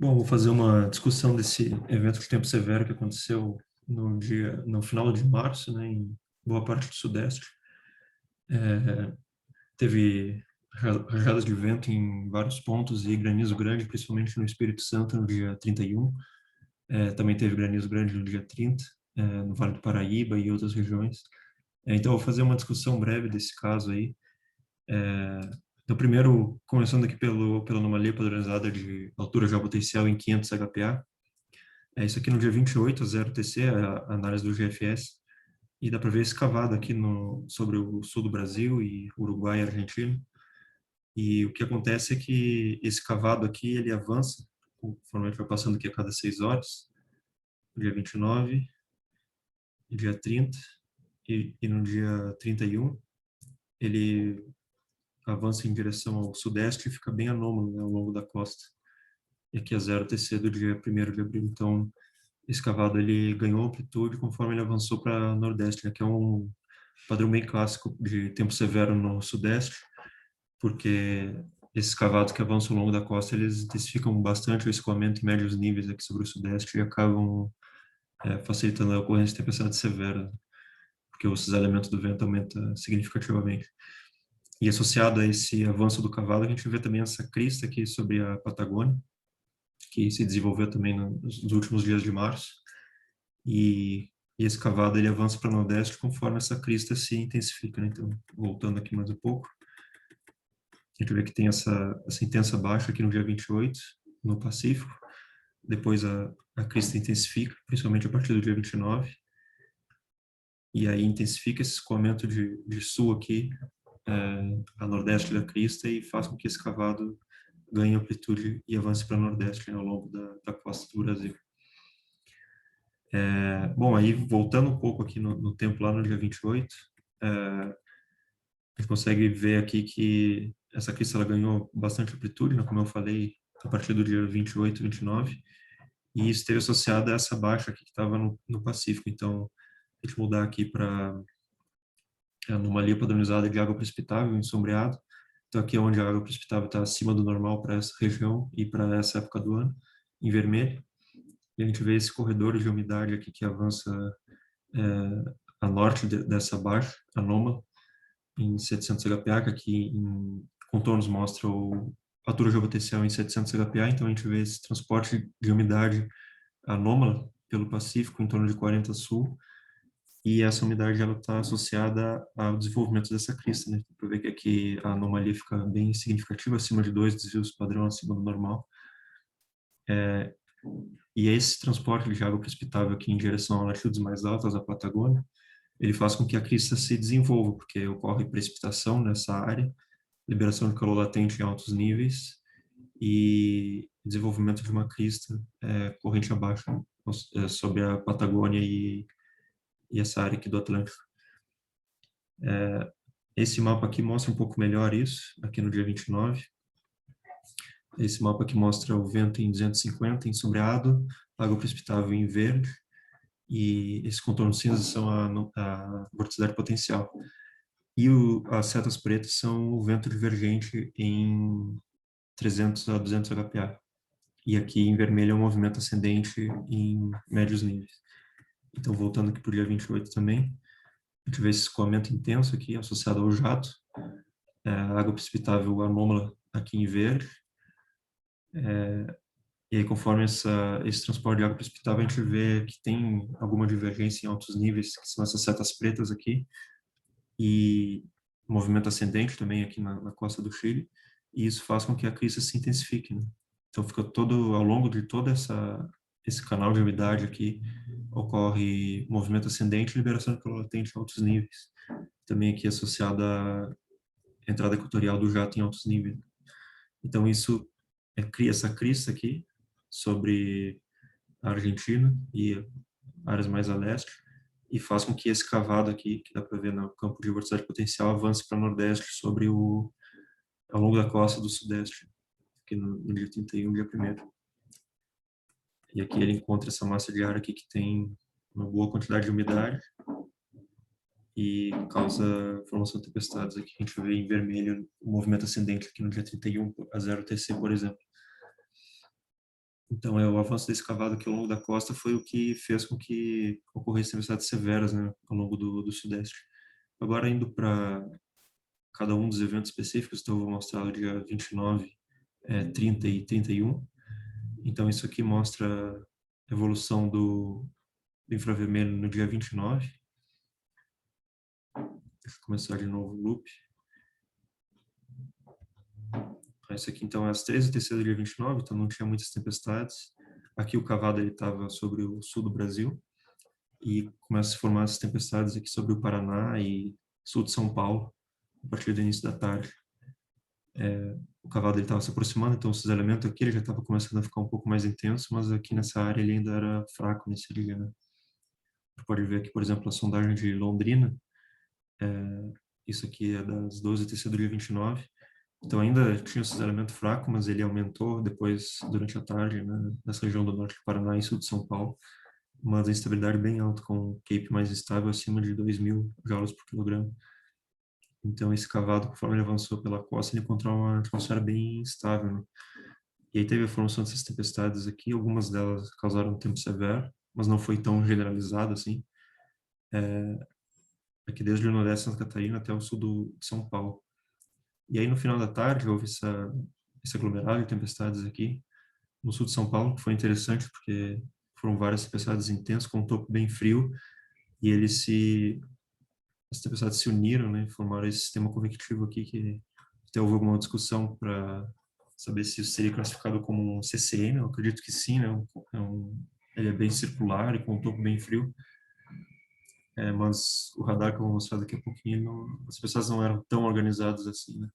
Bom, vou fazer uma discussão desse evento de tempo severo que aconteceu no final de março, né, em boa parte do Sudeste. É, Teve rajadas de vento em vários pontos e granizo grande, principalmente no Espírito Santo, no dia 31. Também teve granizo grande no dia 30, no Vale do Paraíba e outras regiões. Então, eu vou fazer uma discussão breve desse caso aí. Então, primeiro, começando aqui pela anomalia padronizada de altura geopotencial em 500 HPa. Isso aqui no dia 28, a 0TC, a análise do GFS, e dá para ver escavado aqui sobre o sul do Brasil e Uruguai e Argentina. E o que acontece é que esse cavado aqui, ele avança, conforme ele vai passando aqui a cada 6 horas, no dia 29, no dia 30 e no dia 31, ele avança em direção ao sudeste e fica bem anômalo, né, ao longo da costa. E aqui a 0TC do dia 1º de abril. Então, esse cavado ele ganhou amplitude conforme ele avançou para nordeste, né, que é um padrão bem clássico de tempo severo no sudeste, porque esses cavados que avançam ao longo da costa, eles intensificam bastante o escoamento em médios níveis aqui sobre o sudeste e acabam facilitando a ocorrência de tempestade severa, porque o cisalhamento do vento aumenta significativamente. E associado a esse avanço do cavalo, a gente vê também essa crista aqui sobre a Patagônia, que se desenvolveu também nos últimos dias de março. E esse cavado ele avança para o nordeste conforme essa crista se intensifica, né? Então, voltando aqui mais um pouco, a gente vê que tem essa intensa baixa aqui no dia 28, no Pacífico. Depois a crista intensifica, principalmente a partir do dia 29. E aí intensifica esse escoamento de sul aqui, a nordeste da crista, e faz com que esse cavado ganhe amplitude e avance para nordeste, né, ao longo da costa do Brasil. Bom, aí voltando um pouco aqui no tempo, lá no dia 28, a gente consegue ver aqui que essa crista ela ganhou bastante amplitude, né, como eu falei, a partir do dia 28, 29, e isso esteve associado a essa baixa aqui que estava no Pacífico. Então, a gente mudar aqui para a anomalia padronizada de água precipitável em sombreado. Então, aqui é onde a água precipitável está acima do normal para essa região e para essa época do ano, em vermelho. E a gente vê esse corredor de umidade aqui que avança a norte dessa baixa anômala, em 700 HPa, que aqui em contornos mostra a altura geopotencial em 700 HPa. Então, a gente vê esse transporte de umidade anômala pelo Pacífico, em torno de 40 sul, e essa umidade ela está associada ao desenvolvimento dessa crista, né? Para ver que aqui a anomalia fica bem significativa, acima de 2 desvios padrão acima do normal. E esse transporte de água precipitável aqui em direção a latitudes mais altas, a Patagônia, ele faz com que a crista se desenvolva, porque ocorre precipitação nessa área, liberação de calor latente em altos níveis e desenvolvimento de uma crista corrente abaixo, sobre a Patagônia e essa área aqui do Atlântico. Esse mapa aqui mostra um pouco melhor isso, aqui no dia 29. Esse mapa aqui mostra o vento em 250 em sombreado, água precipitável em verde, e esses contornos cinzas são a vorticidade potencial. E as setas pretas são o vento divergente em 300 a 200 HPa. E aqui em vermelho é um movimento ascendente em médios níveis. Então, voltando aqui para o dia 28 também, a gente vê esse escoamento intenso aqui, associado ao jato, a água precipitável anômala aqui em verde. E aí, conforme esse transporte de água precipitável, a gente vê que tem alguma divergência em altos níveis, que são essas setas pretas aqui, e movimento ascendente também aqui na costa do Chile, e isso faz com que a crista se intensifique, né? Então, fica ao longo de todo esse canal de umidade aqui, ocorre movimento ascendente e liberação de calor latente em altos níveis. Também aqui associada à entrada equatorial do jato em altos níveis. Então, isso cria essa crista aqui sobre a Argentina e áreas mais a leste, e faz com que esse cavado aqui, que dá para ver no campo de vorticidade potencial, avance para nordeste ao longo da costa do sudeste, aqui no dia 31, dia 1º. E aqui ele encontra essa massa de ar aqui que tem uma boa quantidade de umidade e causa formação de tempestades. Aqui a gente vê em vermelho o movimento ascendente aqui no dia 31 a 0TC, por exemplo. Então, o avanço desse cavado aqui ao longo da costa foi o que fez com que ocorressem tempestades severas, né, ao longo do Sudeste. Agora, indo para cada um dos eventos específicos, então eu vou mostrar o dia 29, 30 e 31. Então, isso aqui mostra a evolução do infravermelho no dia 29. Deixa eu começar de novo o loop. Esse aqui, então, é às 13h do dia 29, então não tinha muitas tempestades. Aqui o cavado estava sobre o sul do Brasil e começa a se formar essas tempestades aqui sobre o Paraná e sul de São Paulo, a partir do início da tarde. O cavado estava se aproximando, então o cisalhamento aqui ele já estava começando a ficar um pouco mais intenso, mas aqui nessa área ele ainda era fraco nesse dia, né? Você pode ver aqui, por exemplo, a sondagem de Londrina. Isso aqui é das 12h do dia 29. Então ainda tinha o cisalhamento fraco, mas ele aumentou depois, durante a tarde, né, nessa região do norte do Paraná e sul de São Paulo. Mas a instabilidade bem alta, com o Cape mais estável acima de 2.000 joules por quilograma. Então esse cavado, conforme ele avançou pela costa, ele encontrou uma atmosfera bem instável, né? E aí teve a formação dessas tempestades aqui, algumas delas causaram um tempo severo, mas não foi tão generalizado assim. Aqui desde o nordeste de Santa Catarina até o sul de São Paulo. E aí no final da tarde houve esse aglomerado de tempestades aqui no sul de São Paulo, que foi interessante porque foram várias tempestades intensas com um topo bem frio e as tempestades se uniram, né, formaram esse sistema convectivo aqui que até houve alguma discussão para saber se isso seria classificado como um CCM. Eu acredito que sim, né? Ele é bem circular e com um topo bem frio. Mas o radar que eu vou mostrar daqui a pouquinho, as pessoas não eram tão organizadas assim, né?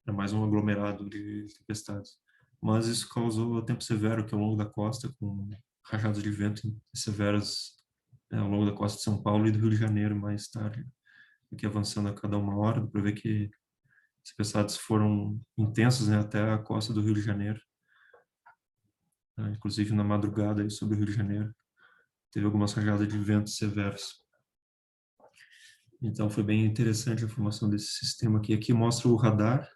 Era mais um aglomerado de tempestades. Mas isso causou tempo severo aqui ao longo da costa, com rajadas de vento severas ao longo da costa de São Paulo e do Rio de Janeiro mais tarde, aqui avançando a cada uma hora, para ver que as tempestades foram intensas, né, até a costa do Rio de Janeiro, né, inclusive na madrugada aí sobre o Rio de Janeiro. Teve algumas rajadas de vento severas. Então foi bem interessante a formação desse sistema aqui. Aqui mostra o radar.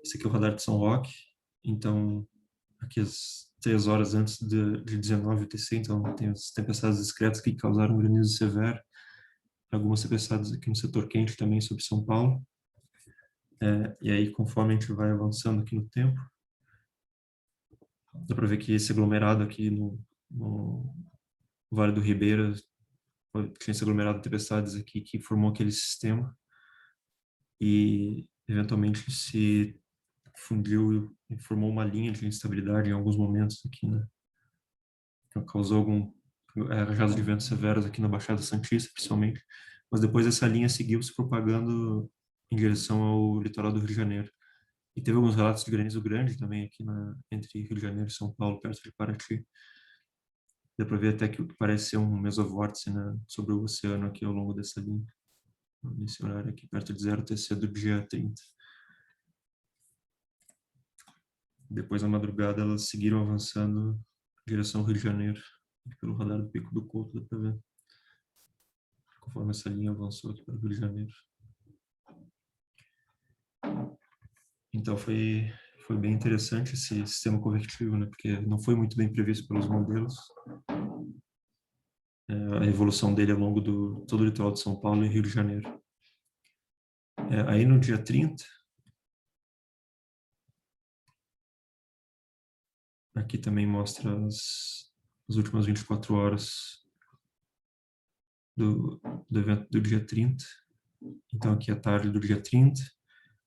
Esse aqui é o radar de São Roque. Então, aqui às 3 horas antes de 19 UTC, então tem as tempestades discretas que causaram granizo severo. Algumas tempestades aqui no setor quente também sobre São Paulo. E aí, conforme a gente vai avançando aqui no tempo, dá para ver que esse aglomerado aqui no Vale do Ribeira tinha esse aglomerado de tempestades aqui que formou aquele sistema e eventualmente se fundiu e formou uma linha de instabilidade em alguns momentos aqui, né? Causou rajadas de vento severas aqui na Baixada Santista, principalmente, mas depois essa linha seguiu se propagando em direção ao litoral do Rio de Janeiro. E teve alguns relatos de granizo grande também aqui entre Rio de Janeiro e São Paulo, perto de Paraty. Dá para ver até que o que parece ser um mesovórtice, né, sobre o oceano aqui ao longo dessa linha, nesse horário aqui, perto de 0 UTC do dia 30. Depois, na madrugada, elas seguiram avançando em direção ao Rio de Janeiro, pelo radar do Pico do Couto, dá para ver, conforme essa linha avançou aqui para o Rio de Janeiro. Então foi bem interessante esse sistema convectivo, né? Porque não foi muito bem previsto pelos modelos. A evolução dele ao longo todo o litoral de São Paulo e Rio de Janeiro. Aí no dia 30, aqui também mostra as últimas 24 horas do evento do dia 30. Então aqui é a tarde do dia 30.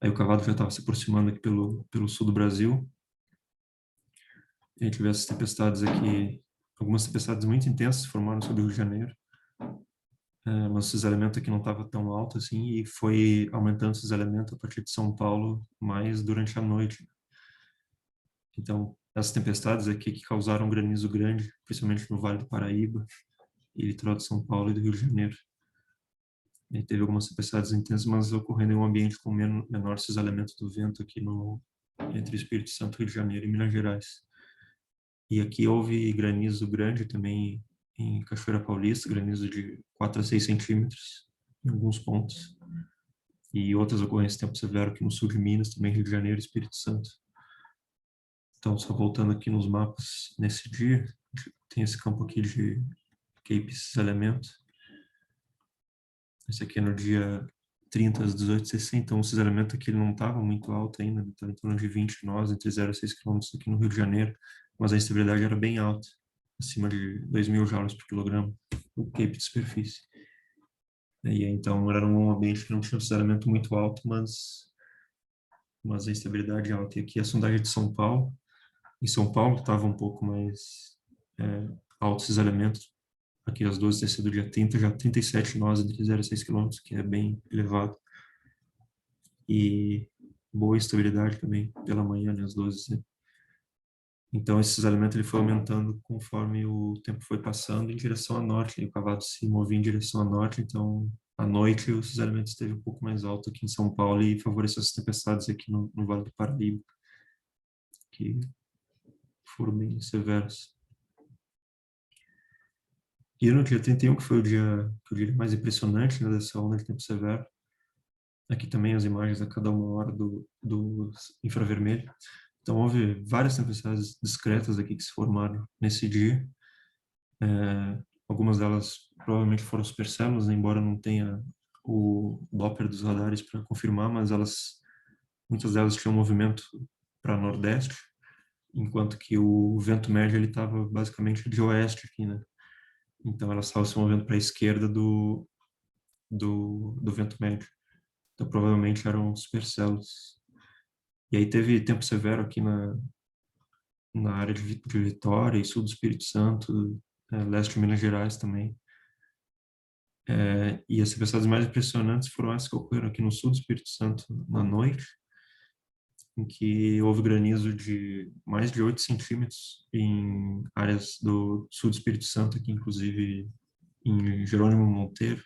Aí o cavalo já estava se aproximando aqui pelo sul do Brasil. E a gente vê essas tempestades aqui, algumas tempestades muito intensas formaram sobre o Rio de Janeiro. Mas o cisalhamento aqui não estava tão alto assim e foi aumentando o cisalhamento a partir de São Paulo mais durante a noite. Então, essas tempestades aqui que causaram granizo grande, principalmente no Vale do Paraíba e litoral de São Paulo e do Rio de Janeiro. E teve algumas tempestades intensas, mas ocorrendo em um ambiente com menor cisalhamento do vento aqui entre Espírito Santo, Rio de Janeiro e Minas Gerais. E aqui houve granizo grande também em Cachoeira Paulista, granizo de 4 a 6 centímetros em alguns pontos. E outras ocorrências de tempo severo aqui no sul de Minas, também Rio de Janeiro e Espírito Santo. Então, só voltando aqui nos mapas nesse dia, tem esse campo aqui de Cape esses elementos. Esse aqui é no dia 30 às 18h60, então esse elemento aqui ele não estava muito alto ainda, estava em torno de 20 nós, entre 0 e 6 km aqui no Rio de Janeiro, mas a instabilidade era bem alta, acima de 2.000 joules por quilograma, o Cape de superfície. E então era um ambiente que não tinha um desacelamento muito alto, mas a instabilidade alta. E aqui a sondagem de São Paulo. Em São Paulo estava um pouco mais altos esses elementos. Aqui as 12 do dia 30, já 37 nós entre 0 e 6 km, que é bem elevado. E boa estabilidade também pela manhã, né, às 12. Então, esses elementos ele foi aumentando conforme o tempo foi passando em direção a norte. E o cavalo se movia em direção a norte, então, à noite, esses elementos esteve um pouco mais alto aqui em São Paulo e favoreceu as tempestades aqui no Vale do Paraíba, que foram bem severas. E no dia 31, que foi o dia que eu diria mais impressionante, né, dessa onda de tempo severo, aqui também as imagens a cada 1 hora do infravermelho. Então, houve várias tempestades discretas aqui que se formaram nesse dia. Algumas delas provavelmente foram supercélulas, embora não tenha o Doppler dos radares para confirmar, mas muitas delas tinham movimento para nordeste, enquanto que o vento médio ele estava basicamente de oeste aqui, né? Então elas estavam se movendo para a esquerda do vento médio. Então provavelmente eram supercélulas. E aí teve tempo severo aqui na área de Vitória e sul do Espírito Santo, leste de Minas Gerais também. E as tempestades mais impressionantes foram as que ocorreram aqui no sul do Espírito Santo na noite, em que houve granizo de mais de 8 centímetros em áreas do sul do Espírito Santo, aqui inclusive em Jerônimo Monteiro,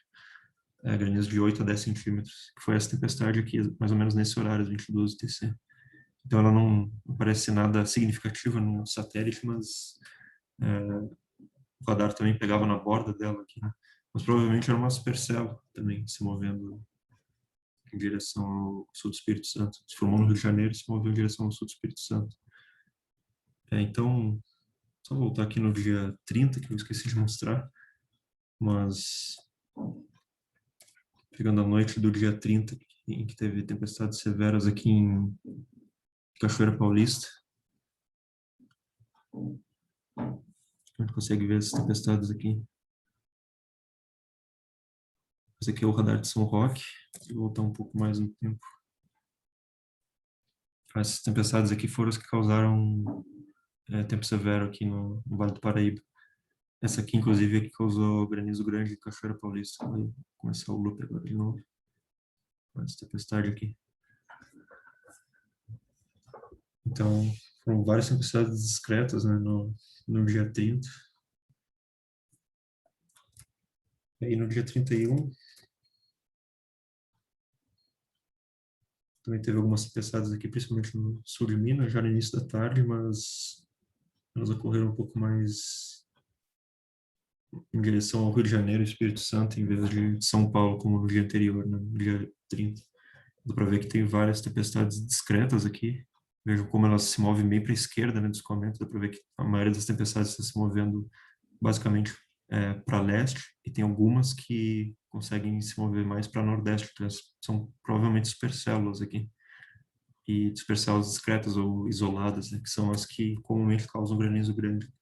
granizo de 8 a 10 centímetros, que foi essa tempestade aqui, mais ou menos nesse horário, 22 UTC. Então ela não parece nada significativa no satélite, mas o radar também pegava na borda dela aqui, né? Mas provavelmente era uma supercélula também se movendo em direção ao sul do Espírito Santo. Se formou no Rio de Janeiro e se moveu em direção ao sul do Espírito Santo. Então, só voltar aqui no dia 30, que eu esqueci de mostrar, mas pegando a noite do dia 30, em que teve tempestades severas aqui em Cachoeira Paulista, a gente consegue ver essas tempestades aqui. Esse aqui é o radar de São Roque. Vou voltar um pouco mais no tempo. Essas tempestades aqui foram as que causaram tempo severo aqui no Vale do Paraíba. Essa aqui, inclusive, é que causou granizo grande em Cachoeira Paulista. Vai começar o loop agora de novo. Essa tempestade aqui. Então, foram várias tempestades discretas, né, no dia 30. E aí, no dia 31, também teve algumas tempestades aqui, principalmente no sul de Minas, já no início da tarde, mas elas ocorreram um pouco mais em direção ao Rio de Janeiro e Espírito Santo, em vez de São Paulo, como no dia anterior, né, no dia 30. Dá para ver que tem várias tempestades discretas aqui. Vejam como elas se movem bem para a esquerda, né, do escoamento. Dá para ver que a maioria das tempestades está se movendo basicamente para leste, e tem algumas que conseguem se mover mais para nordeste, que são provavelmente supercélulas aqui. E supercélulas discretas ou isoladas, né, que são as que comumente causam granizo grande.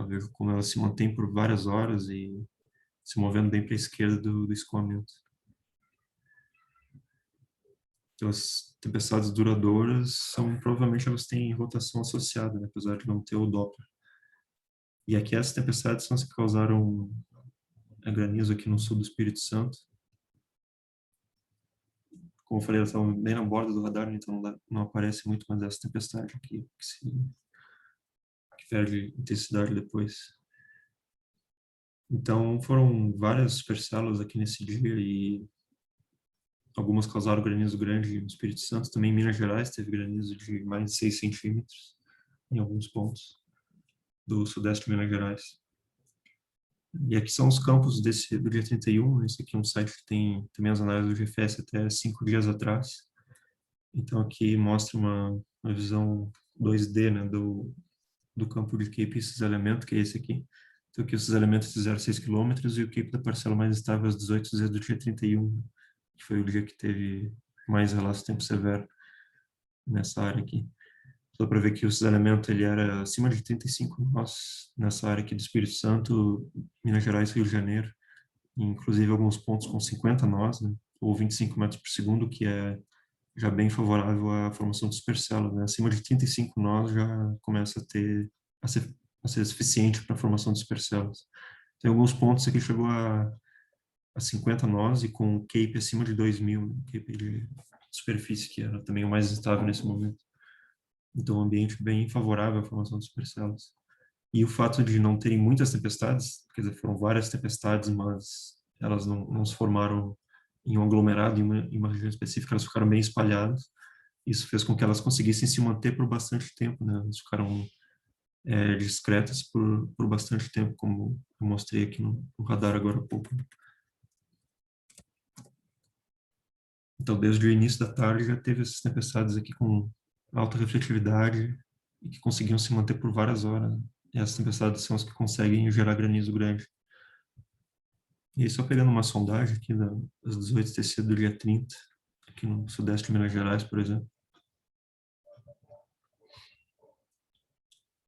Ver como elas se mantêm por várias horas e se movendo bem para a esquerda do escoamento. Então, as tempestades duradouras provavelmente elas têm rotação associada, né, apesar de não ter o Doppler. E aqui essas tempestades são as que causaram granizo aqui no sul do Espírito Santo. Como eu falei, elas estavam bem na borda do radar, então não aparece muito mais essa tempestade aqui, que perde intensidade depois. Então, foram várias supercélulas aqui nesse dia e algumas causaram granizo grande no Espírito Santo. Também em Minas Gerais teve granizo de mais de 6 centímetros em alguns pontos do sudeste de Minas Gerais. E aqui são os campos do dia 31. Esse aqui é um site que tem também as análises do GFS até 5 dias atrás. Então aqui mostra uma visão 2D, né, do campo de Cape cisalhamento, que é esse aqui. Então aqui os cisalhamentos fizeram 6 quilômetros e o Cape da parcela mais estável às 18h do dia 31, que foi o dia que teve mais relatos de tempo severo nessa área aqui. Dá para ver que o cisalhamento ele era acima de 35 nós nessa área aqui do Espírito Santo, Minas Gerais, Rio de Janeiro, inclusive alguns pontos com 50 nós, né, ou 25 metros por segundo, que é já bem favorável à formação de supercélulas, né? Acima de 35 nós já começa a ser suficiente para a formação de supercélulas. Tem alguns pontos aqui que chegou a 50 nós e com CAPE acima de 2.000, né? CAPE de superfície, que era também o mais estável nesse momento. Então, um ambiente bem favorável à formação de supercélulas. E o fato de não terem muitas tempestades, quer dizer, foram várias tempestades, mas elas não se formaram em um aglomerado, em uma região específica, elas ficaram bem espalhadas. Isso fez com que elas conseguissem se manter por bastante tempo, né? Elas ficaram discretas por bastante tempo, como eu mostrei aqui no radar agora há pouco. Então, desde o início da tarde já teve essas tempestades aqui com alta refletividade e que conseguiam se manter por várias horas. E essas tempestades são as que conseguem gerar granizo grande. E aí, só pegando uma sondagem aqui das 18 do dia 30, aqui no sudeste de Minas Gerais, por exemplo.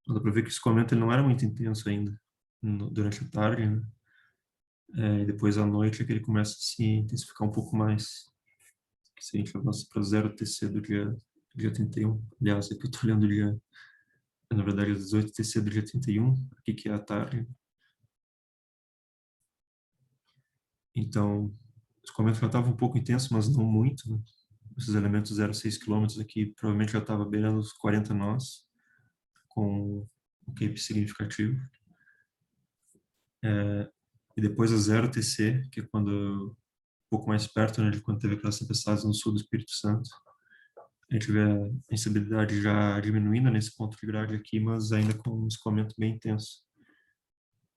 Dá para ver que o escoamento ele não era muito intenso ainda durante a tarde, né? E depois à noite é que ele começa a se intensificar um pouco mais. Se a gente avança para 0 TC do dia 31, aliás, aqui eu estou olhando o dia, na verdade, é 18 TC do dia 31, aqui que é a tarde. Então, o escoamento já estava um pouco intenso, mas não muito, né? Esses elementos 0,6 km aqui provavelmente já estava beirando os 40 nós, com um CAPE significativo. E depois a 0 TC, que é quando um pouco mais perto, né, de quando teve aquelas tempestades no sul do Espírito Santo. A gente vê a instabilidade já diminuindo nesse ponto de grade aqui, mas ainda com um escoamento bem intenso.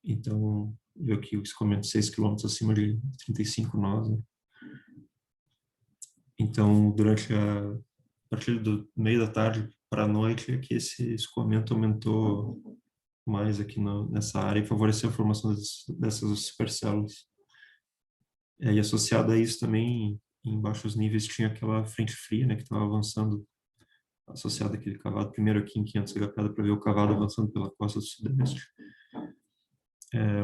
Então, vê aqui o escoamento 6 km acima de 35 nós, né? Então, a partir do meio da tarde para a noite, é que esse escoamento aumentou mais aqui nessa área e favoreceu a formação dessas supercélulas. E associado a isso também, em baixos níveis, tinha aquela frente fria, né, que estava avançando, associado àquele cavado, primeiro aqui em 500 HP, dá para ver o cavado avançando pela costa do sudeste.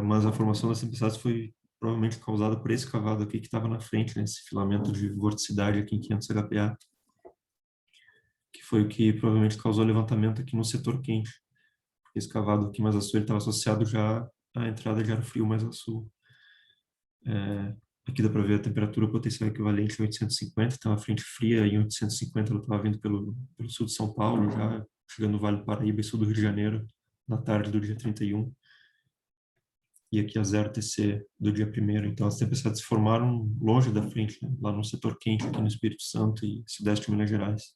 Mas a formação das tempestades foi provavelmente causada por esse cavado aqui que estava na frente, né, esse filamento de vorticidade aqui em 500 HPA, que foi o que provavelmente causou o levantamento aqui no setor quente. Esse cavado aqui mais a sul estava associado já à entrada de ar frio mais a sul. Aqui dá para ver a temperatura potencial equivalente a 850, então a frente fria em 850 ela estava vindo pelo sul de São Paulo, já chegando no Vale do Paraíba e sul do Rio de Janeiro, na tarde do dia 31. E aqui a 0 TC do dia 1º. Então as tempestades se formaram longe da frente, né? Lá no setor quente, aqui no Espírito Santo e sudeste de Minas Gerais,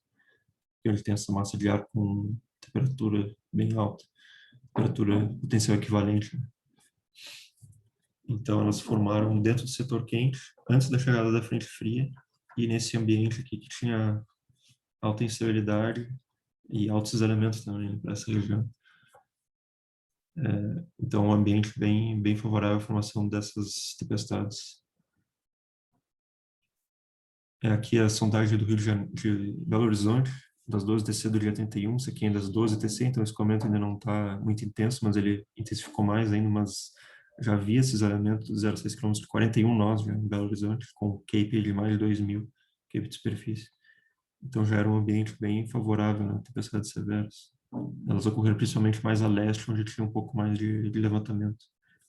onde tem essa massa de ar com temperatura bem alta, temperatura potencial equivalente. Então, elas formaram dentro do setor quente, antes da chegada da frente fria, e nesse ambiente aqui que tinha alta instabilidade e altos elementos também para essa região. Então, um ambiente bem favorável à formação dessas tempestades. Aqui a sondagem do Rio de Belo Horizonte, das 12 TC do dia 31, isso aqui ainda das 12 TC, então esse escoamento ainda não está muito intenso, mas ele intensificou mais ainda, mas já havia esses elementos 0,6 km de 41 nós já em Belo Horizonte, com CAPE de mais de 2.000, CAPE de superfície. Então já era um ambiente bem favorável a tempestades severas. Elas ocorreram principalmente mais a leste, onde tinha um pouco mais de levantamento,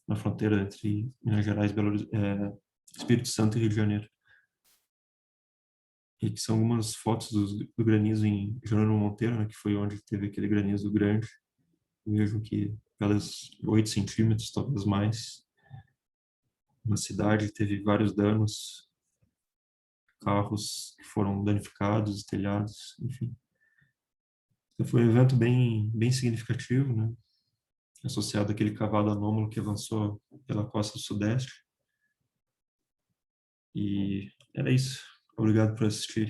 na fronteira entre Minas Gerais, Espírito Santo e Rio de Janeiro. E que são algumas fotos do granizo em Jerônimo Monteiro, né, que foi onde teve aquele granizo grande. Vejo que pelas 8 centímetros, talvez mais. Na cidade teve vários danos, carros que foram danificados, telhados, enfim. Então foi um evento bem significativo, né, associado àquele cavalo anômalo que avançou pela costa sudeste. E era isso. Obrigado por assistir.